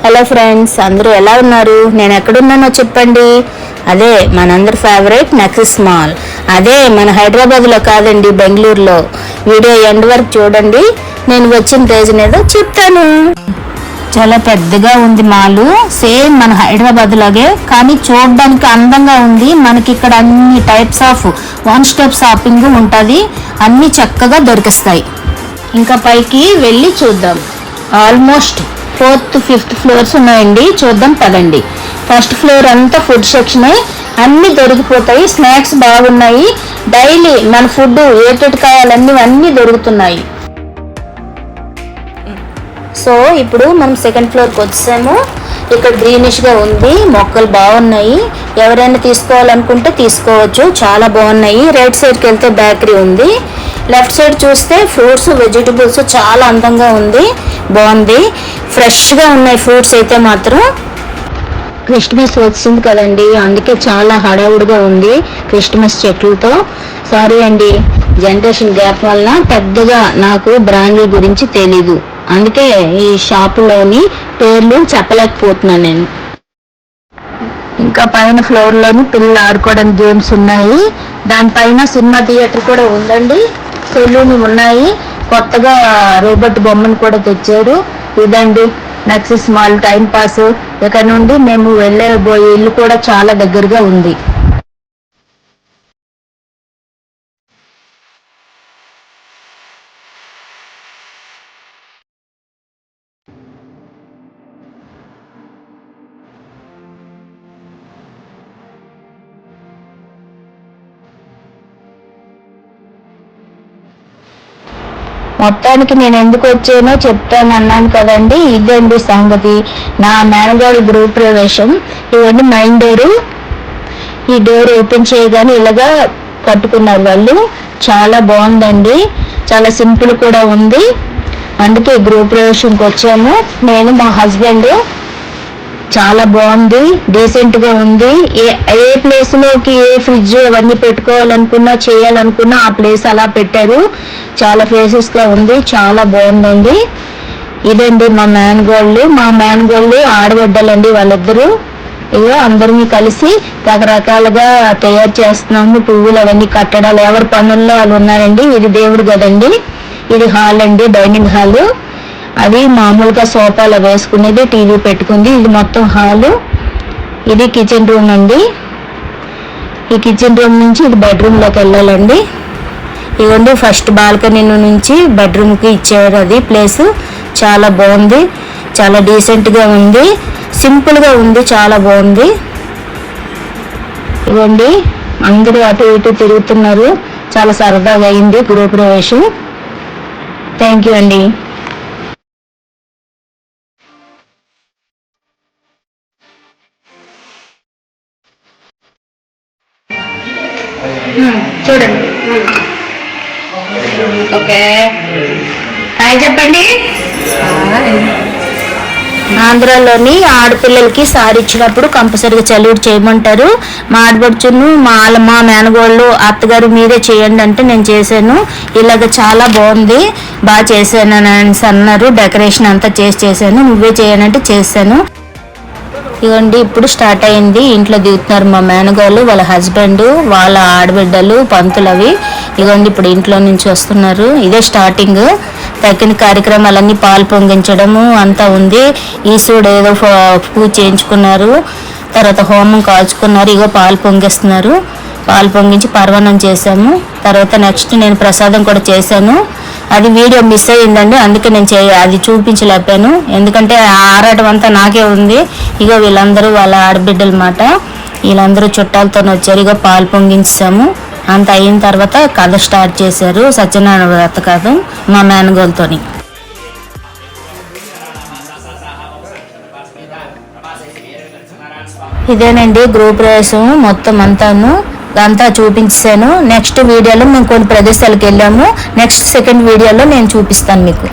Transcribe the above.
Hello friends, అందరూ ఎలా ఉన్నారు? నేను ఎక్కడున్నానో చెప్పండి. అదే మనందరి ఫేవరెట్ నెక్సెస్ మాల్. అదే మన హైదరాబాద్లో కాదండి, బెంగళూరులో. వీడియో ఎండ్ వరకు చూడండి, నేను వచ్చిన రీజన్ ఏదో చెప్తాను. చాలా పెద్దగా ఉంది మాలు, సేమ్ మన హైదరాబాద్ లాగే, కానీ చూడడానికి అందంగా ఉంది. మనకి ఇక్కడ అన్ని types of one step shopping ఉంటుంది, అన్ని చక్కగా దొరికిస్తాయి. ఇంకా పైకి వెళ్ళి చూద్దాం. ఆల్మోస్ట్ 4th 5th ఫ్లోర్స్ ఉన్నాయండి, చూద్దాం పదండి. ఫస్ట్ ఫ్లోర్ అంతా ఫుడ్ సెక్షనే, అన్నీ దొరికిపోతాయి. స్నాక్స్ బాగున్నాయి, డైలీ మన ఫుడ్ ఏటెట్ కావాలన్నీ అన్నీ దొరుకుతున్నాయి. సో ఇప్పుడు మనం సెకండ్ ఫ్లోర్కి వచ్చాము. ఇక్కడ గ్రీనిష్గా ఉంది, మొక్కలు బాగున్నాయి. ఎవరైనా తీసుకోవాలనుకుంటే తీసుకోవచ్చు, చాలా బాగున్నాయి. రైట్ సైడ్కి వెళ్తే బేకరీ ఉంది. లెఫ్ట్ సైడ్ చూస్తే ఫ్రూట్స్ వెజిటబుల్స్ చాలా అందంగా ఉంది, బాగుంది. ఫ్రెష్గా ఉన్నాయి ఫ్రూట్స్ అయితే మాత్రం. క్రిస్మస్ వచ్చింది కదండి, అందుకే చాలా హడావుడిగా ఉంది క్రిస్మస్ చెట్లతో. సారీ అండి, జనరేషన్ గ్యాప్ వల్ల పెద్దగా నాకు బ్రాండ్ల గురించి తెలీదు, అందుకే ఈ షాపులోని పేర్లు చెప్పలేకపోతున్నాను నేను. ఇంకా పైన ఫ్లోర్లోని పిల్లలు ఆడుకోవడానికి గేమ్స్ ఉన్నాయి. దానిపైన సినిమా థియేటర్ కూడా ఉందండి, సెలూన్ ఉన్నాయి. కొత్తగా రోబోట్ బొమ్మను కూడా తెచ్చారు. ఇదండి నెక్సెస్ మాల్ టైం పాస్. ఇక్కడ నుండి మేము వెళ్ళబోయే ఇల్లు కూడా చాలా దగ్గరగా ఉంది. మొత్తానికి నేను ఎందుకు వచ్చానో చెప్తాను అన్నాను కదండి, ఇదండి సంగతి. నా మేనగాడి గృహ ప్రవేశం. ఇవన్నీ మెయిన్ డోరు. ఈ డోర్ ఓపెన్ చేయగానే ఇలాగా కట్టుకున్నారు వాళ్ళు. చాలా బాగుందండి, చాలా సింపుల్ కూడా ఉంది. అందుకే గృహ ప్రవేశంకి వచ్చాము నేను, మా హస్బెండ్. చాలా బాగుంది, డీసెంట్గా ఉంది. ఏ ప్లేస్లోకి ఏ ఫ్రిడ్జ్ అవన్నీ పెట్టుకోవాలనుకున్నా చేయాలనుకున్నా ఆ ప్లేస్ అలా పెట్టారు. చాలా ఫేసెస్గా ఉంది, చాలా బాగుందండి. ఇదండి మా మేనగోళ్ళు ఆడబిడ్డలండి వాళ్ళిద్దరూ. ఇగో అందరినీ కలిసి రకరకాలుగా తయారు చేస్తున్నాము. పువ్వులు అవన్నీ కట్టడాలు ఎవరి పనుల్లో వాళ్ళు ఉన్నారండి. ఇది దేవుడు కదండి. ఇది హాల్ అండి, డైనింగ్ హాల్. అది మామూలుగా సోఫాలో వేసుకునేది, టీవీ పెట్టుకుంది. ఇది మొత్తం హాలు. ఇది కిచెన్ రూమ్ అండి. ఈ కిచెన్ రూమ్ నుంచి ఇది బెడ్రూమ్లోకి వెళ్ళాలండి. ఇవ్వండి ఫస్ట్ బాల్కనీ నుంచి బెడ్రూమ్కి ఇచ్చారు అది ప్లేస్. చాలా బాగుంది, చాలా డీసెంట్గా ఉంది, సింపుల్గా ఉంది, చాలా బాగుంది. ఇవ్వండి అందరూ అటు ఇటు తిరుగుతున్నారు, చాలా సరదాగా అయింది గృహప్రవేశం. థ్యాంక్ యూ అండి. చూడండి, ఓకే హాయ్ చెప్పండి. ఆంధ్రాలోని ఆడపిల్లలకి సారీ ఇచ్చినప్పుడు కంపల్సరీగా సెల్యూట్ చేయమంటారు. మా ఆడపడుచును మా మేనగోళ్ళు అత్తగారు మీరే చేయండి అంటే నేను చేశాను. ఇలాగ చాలా బాగుంది, బాగా చేశాను అని అన్నారు. డెకరేషన్ అంతా చేశాను. నువ్వే చేయనంటే చేశాను. ఇవ్వండి ఇప్పుడు స్టార్ట్ అయింది. ఇంట్లో దిగుతున్నారు మా మేనగోళ్ళు, వాళ్ళ హస్బెండ్, వాళ్ళ ఆడబిడ్డలు, పంతులు అవి. ఇవ్వండి ఇప్పుడు ఇంట్లో నుంచి వస్తున్నారు. ఇదే స్టార్టింగ్. తగ్గిన కార్యక్రమాలన్నీ పాలు పొంగించడము అంతా ఉంది. ఈశ్వరుడు ఏదో పూజ చేయించుకున్నారు, తర్వాత హోమం కాల్చుకున్నారు. ఇగో పాలు పొంగిస్తున్నారు. పాలు పొంగించి పర్వణం చేశాము. తర్వాత నెక్స్ట్ నేను ప్రసాదం కూడా చేశాను. అది వీడియో మిస్ అయ్యిందండి, అందుకే నేను అది చూపించలేపాను. ఎందుకంటే ఆరాటం అంతా నాకే ఉంది. ఇగో వీళ్ళందరూ వాళ్ళ ఆడబిడ్డల మాట, వీళ్ళందరూ చుట్టాలతో వచ్చారు. ఇగో పాలు పొంగించాము. అంత అయిన తర్వాత కథ స్టార్ట్ చేశారు, సత్యనారాయణ వ్రత కథ మా మేనగోళ్ళతోని. ఇదేనండి గృహప్రవేశం మొత్తం అంతా చూపించాను. నెక్స్ట్ వీడియోలో మేము కొన్ని ప్రదేశాలకు వెళ్ళాము. నెక్స్ట్ సెకండ్ వీడియోలో నేను చూపిస్తాను మీకు.